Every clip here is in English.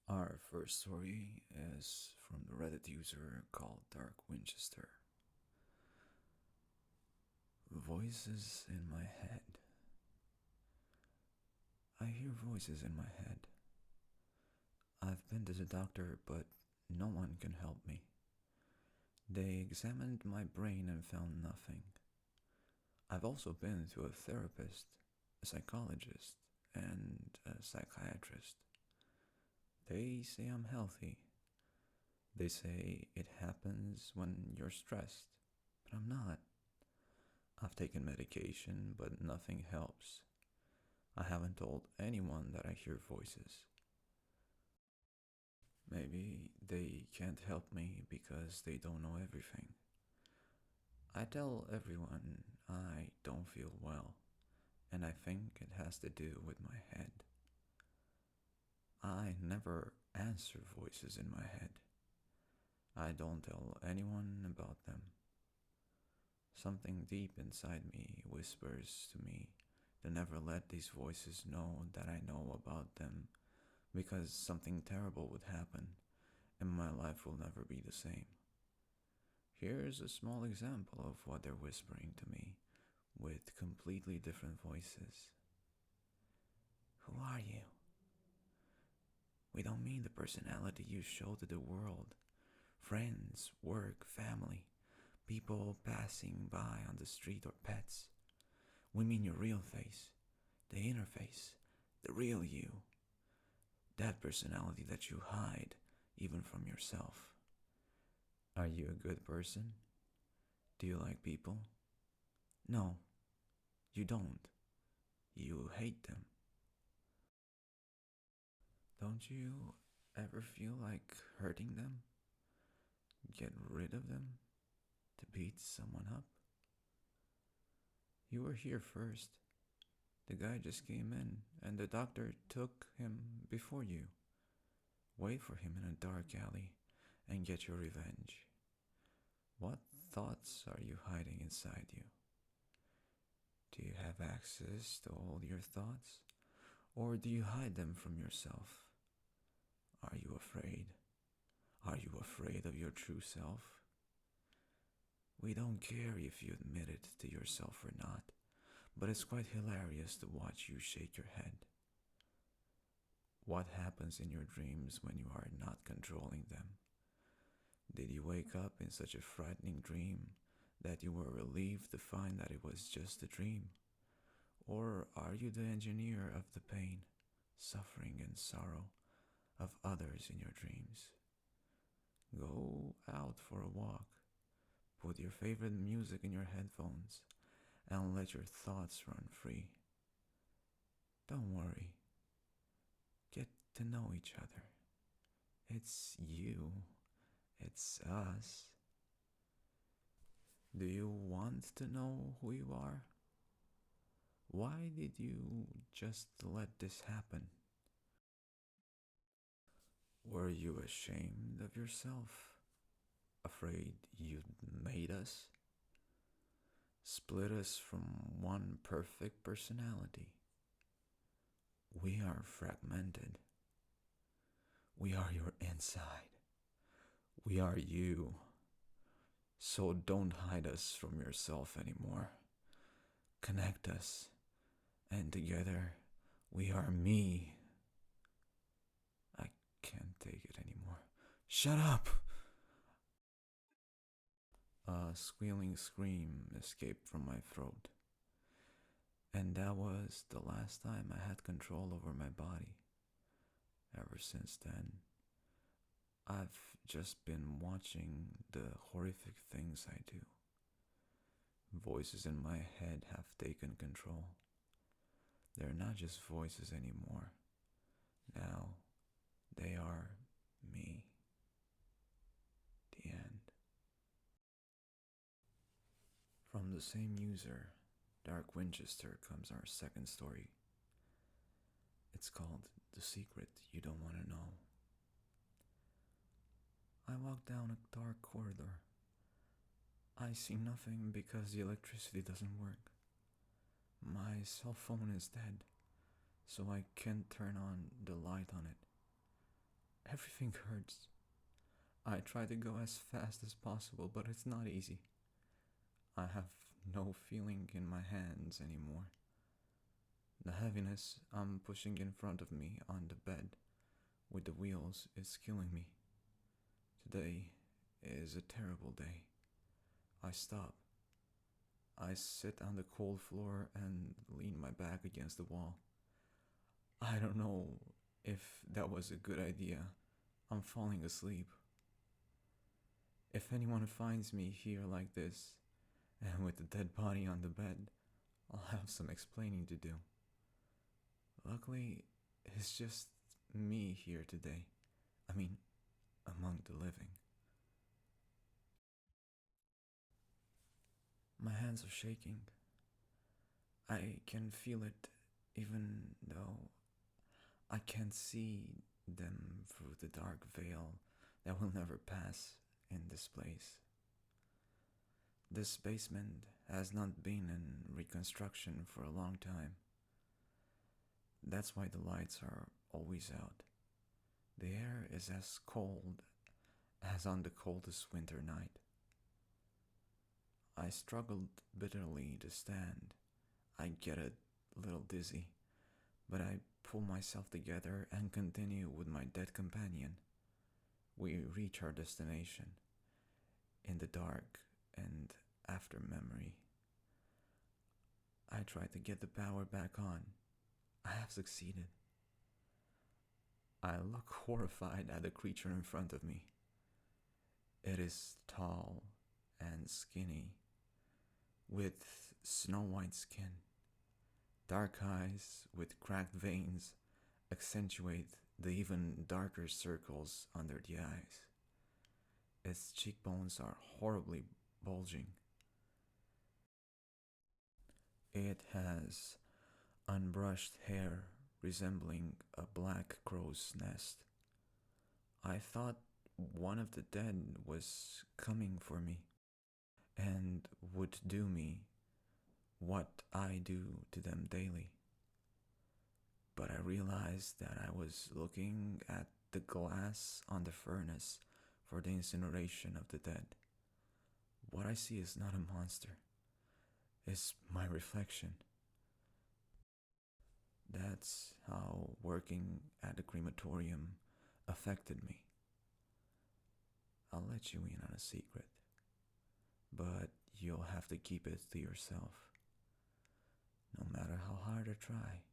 Our first story is from the Reddit user called Dark Winchester. Voices in my head. I hear voices in my head. I've been to the doctor, but no one can help me. They examined my brain and found nothing. I've also been to a therapist, a psychologist, and a psychiatrist. They say I'm healthy. They say it happens when you're stressed, but I'm not. I've taken medication, but nothing helps. I haven't told anyone that I hear voices. Maybe they can't help me because they don't know everything. I tell everyone I don't feel well, and I think it has to do with my head. I never answer voices in my head. I don't tell anyone about them. Something deep inside me whispers to me to never let these voices know that I know about them because something terrible would happen and my life will never be the same. Here's a small example of what they're whispering to me with completely different voices. Who are you? We don't mean the personality you show to the world. Friends, work, family, people passing by on the street or pets. We mean your real face, the inner face, the real you. That personality that you hide even from yourself. Are you a good person? Do you like people? No, you don't. You hate them. Don't you ever feel like hurting them? Get rid of them? To beat someone up? You were here first. The guy just came in and the doctor took him before you. Wait for him in a dark alley and get your revenge. What thoughts are you hiding inside you? Do you have access to all your thoughts? Or do you hide them from yourself? Are you afraid? Are you afraid of your true self? We don't care if you admit it to yourself or not, but it's quite hilarious to watch you shake your head. What happens in your dreams when you are not controlling them? Did you wake up in such a frightening dream that you were relieved to find that it was just a dream? Or are you the engineer of the pain, suffering, and sorrow of others in your dreams? Go out for a walk, put your favorite music in your headphones, and let your thoughts run free. Don't worry, get to know each other. It's you, it's us. Do you want to know who you are? Why did you just let this happen? Were you ashamed of yourself? Afraid you'd made us? Split us from one perfect personality? We are fragmented. We are your inside. We are you. So don't hide us from yourself anymore. Connect us, and together we are me. I can't take it anymore. Shut up! A squealing scream escaped from my throat, and that was the last time I had control over my body. Ever since then, I've just been watching the horrific things I do. Voices in my head have taken control. They're not just voices anymore. Now, they are me. The end. From the same user, Dark Winchester, comes our second story. It's called The Secret You Don't Want to Know. I walk down a dark corridor. I see nothing because the electricity doesn't work. My cell phone is dead, so I can't turn on the light on it. Everything hurts. I try to go as fast as possible, but it's not easy. I have no feeling in my hands anymore. The heaviness I'm pushing in front of me on the bed with the wheels is killing me. Today is a terrible day. I stop. I sit on the cold floor and lean my back against the wall. I don't know if that was a good idea. I'm falling asleep. If anyone finds me here like this, and with the dead body on the bed, I'll have some explaining to do. Luckily, it's just me here today. I mean, among the living. My hands are shaking. I can feel it even though I can't see them through the dark veil that will never pass in this place. This basement has not been in reconstruction for a long time. That's why the lights are always out. The air is as cold as on the coldest winter night. I struggled bitterly to stand. I get a little dizzy, but I pull myself together and continue with my dead companion. We reach our destination in the dark and after memory. I try to get the power back on. I have succeeded. I look horrified at the creature in front of me. It is tall and skinny, with snow white skin. Dark eyes with cracked veins accentuate the even darker circles under the eyes. Its cheekbones are horribly bulging. It has unbrushed hair resembling a black crow's nest. I thought one of the dead was coming for me and would do me what I do to them daily. But I realized that I was looking at the glass on the furnace for the incineration of the dead. What I see is not a monster, it's my reflection. That's how working at the crematorium affected me. I'll let you in on a secret, but you'll have to keep it to yourself. No matter how hard I try,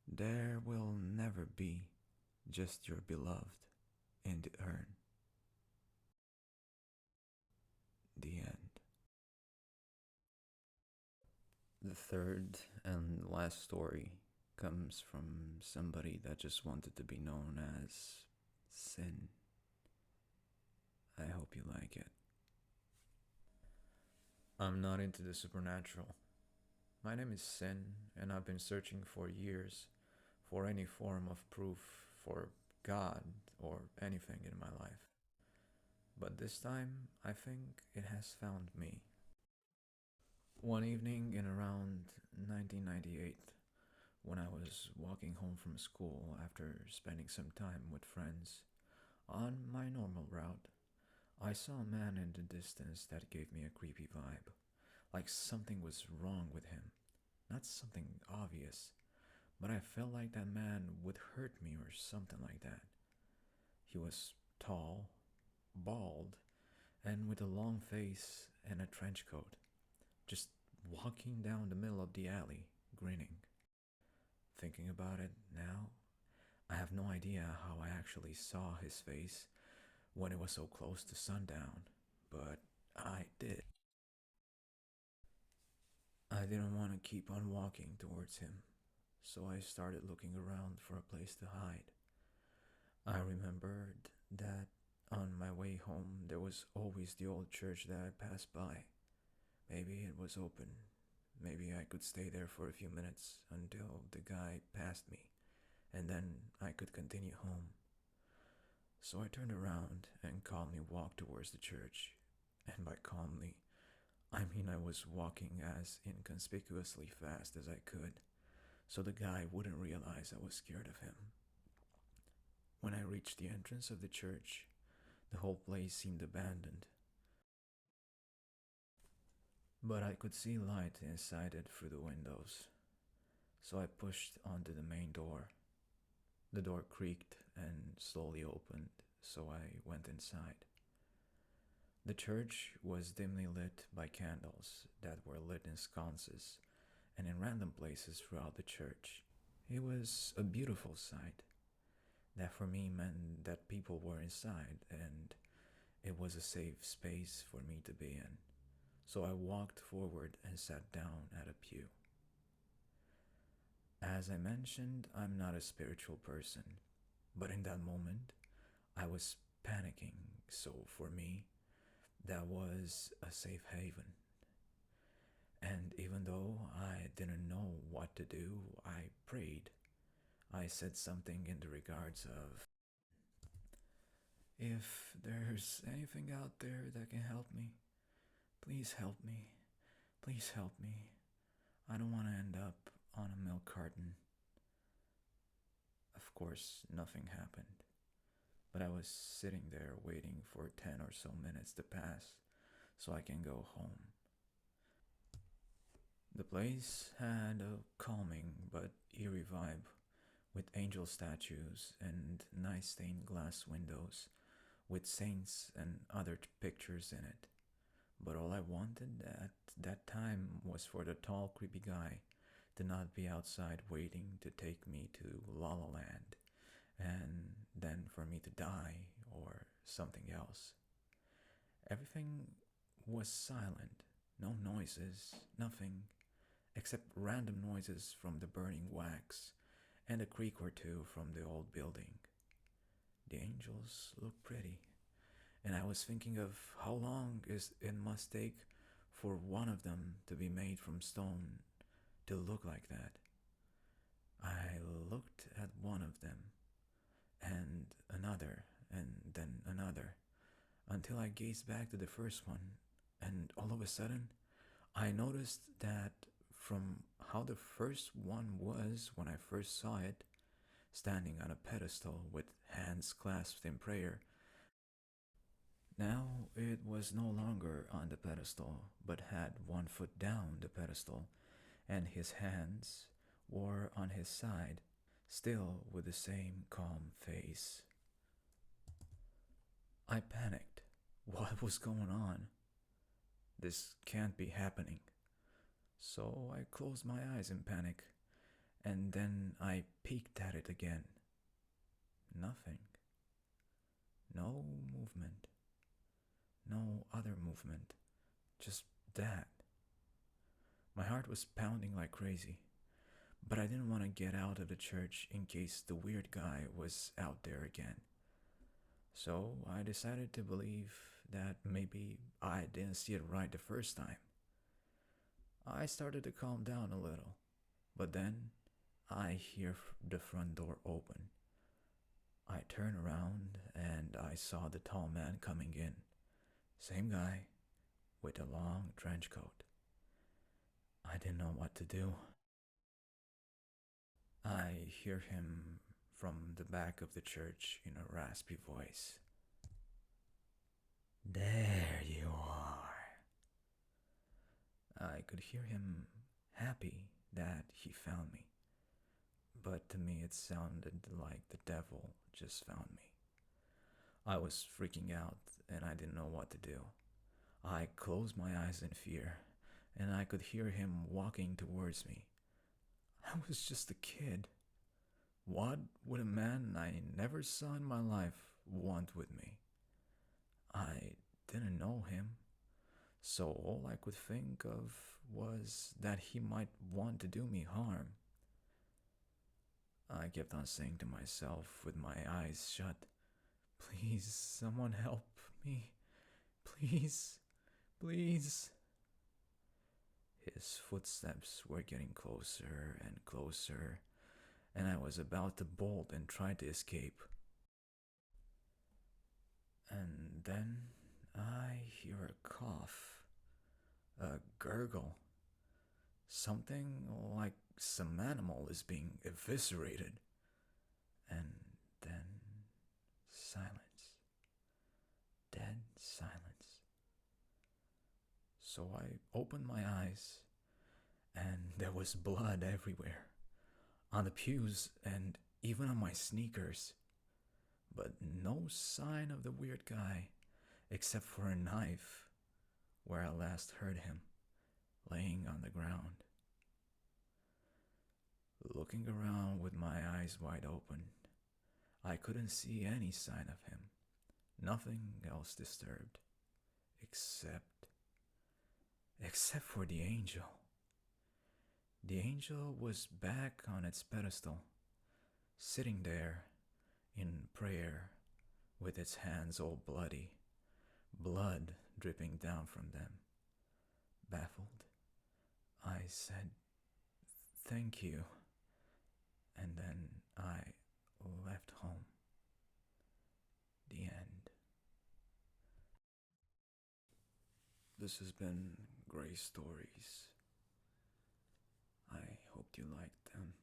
there will never be just your beloved in the urn. The end. The third and last story comes from somebody that just wanted to be known as Sin. I hope you like it. I'm not into the supernatural. My name is Sin, and I've been searching for years for any form of proof for God or anything in my life. But this time, I think it has found me. One evening in around 1998, when I was walking home from school after spending some time with friends, on my normal route, I saw a man in the distance that gave me a creepy vibe, like something was wrong with him. Not something obvious, but I felt like that man would hurt me or something like that. He was tall, bald, and with a long face and a trench coat, just walking down the middle of the alley, grinning. Thinking about it now, I have no idea how I actually saw his face when it was so close to sundown, but I did. I didn't want to keep on walking towards him, so I started looking around for a place to hide. I remembered that on my way home there was always the old church that I passed by. Maybe it was open. Maybe I could stay there for a few minutes until the guy passed me, and then I could continue home. So I turned around and calmly walked towards the church. And by calmly, I mean I was walking as inconspicuously fast as I could, so the guy wouldn't realize I was scared of him. When I reached the entrance of the church, the whole place seemed abandoned, but I could see light inside it through the windows, so I pushed onto the main door. The door creaked and slowly opened, so I went inside. The church was dimly lit by candles that were lit in sconces and in random places throughout the church. It was a beautiful sight. That for me meant that people were inside and it was a safe space for me to be in. So I walked forward and sat down at a pew. As I mentioned, I'm not a spiritual person, but in that moment, I was panicking, so for me, that was a safe haven. And even though I didn't know what to do, I prayed. I said something in the regards of, if there's anything out there that can help me, please help me. Please help me. I don't want to end up on a milk carton. Of course, nothing happened, but I was sitting there waiting for 10 or so minutes to pass so I can go home. The place had a calming but eerie vibe, with angel statues and nice stained glass windows with saints and other pictures in it. But all I wanted at that time was for the tall, creepy guy to not be outside waiting to take me to La La Land, and then for me to die or something else. Everything was silent, no noises, nothing except random noises from the burning wax and a creak or two from the old building. The angels looked pretty, and I was thinking of how long it must take for one of them to be made from stone to look like that. I looked at one of them, and another, and then another, until I gazed back to the first one, and all of a sudden, I noticed that from how the first one was when I first saw it, standing on a pedestal with hands clasped in prayer, now it was no longer on the pedestal, but had one foot down the pedestal, and his hands were on his side, still with the same calm face. I panicked. What was going on? This can't be happening. So I closed my eyes in panic, and then I peeked at it again. Nothing. No movement. No other movement. Just that. My heart was pounding like crazy, but I didn't want to get out of the church in case the weird guy was out there again. So I decided to believe that maybe I didn't see it right the first time. I started to calm down a little, but then I hear the front door open. I turn around and I saw the tall man coming in. Same guy, with a long trench coat. I didn't know what to do. I hear him from the back of the church in a raspy voice. There you are. I could hear him happy that he found me, but to me it sounded like the devil just found me. I was freaking out and I didn't know what to do. I closed my eyes in fear and I could hear him walking towards me. I was just a kid. What would a man I never saw in my life want with me? I didn't know him, so all I could think of was that he might want to do me harm. I kept on saying to myself with my eyes shut, please, someone help me. Please, please. His footsteps were getting closer and closer, and I was about to bolt and try to escape. And then I hear a cough, a gurgle, something like some animal is being eviscerated. And then So I opened my eyes, and there was blood everywhere, on the pews and even on my sneakers, but no sign of the weird guy except for a knife where I last heard him, laying on the ground. Looking around with my eyes wide open, I couldn't see any sign of him. Nothing else disturbed, except for the angel. The angel was back on its pedestal, sitting there in prayer with its hands all bloody, blood dripping down from them. Baffled, I said, "Thank you," and then I left home. The end. This has been Gray Stories. I hope you liked them.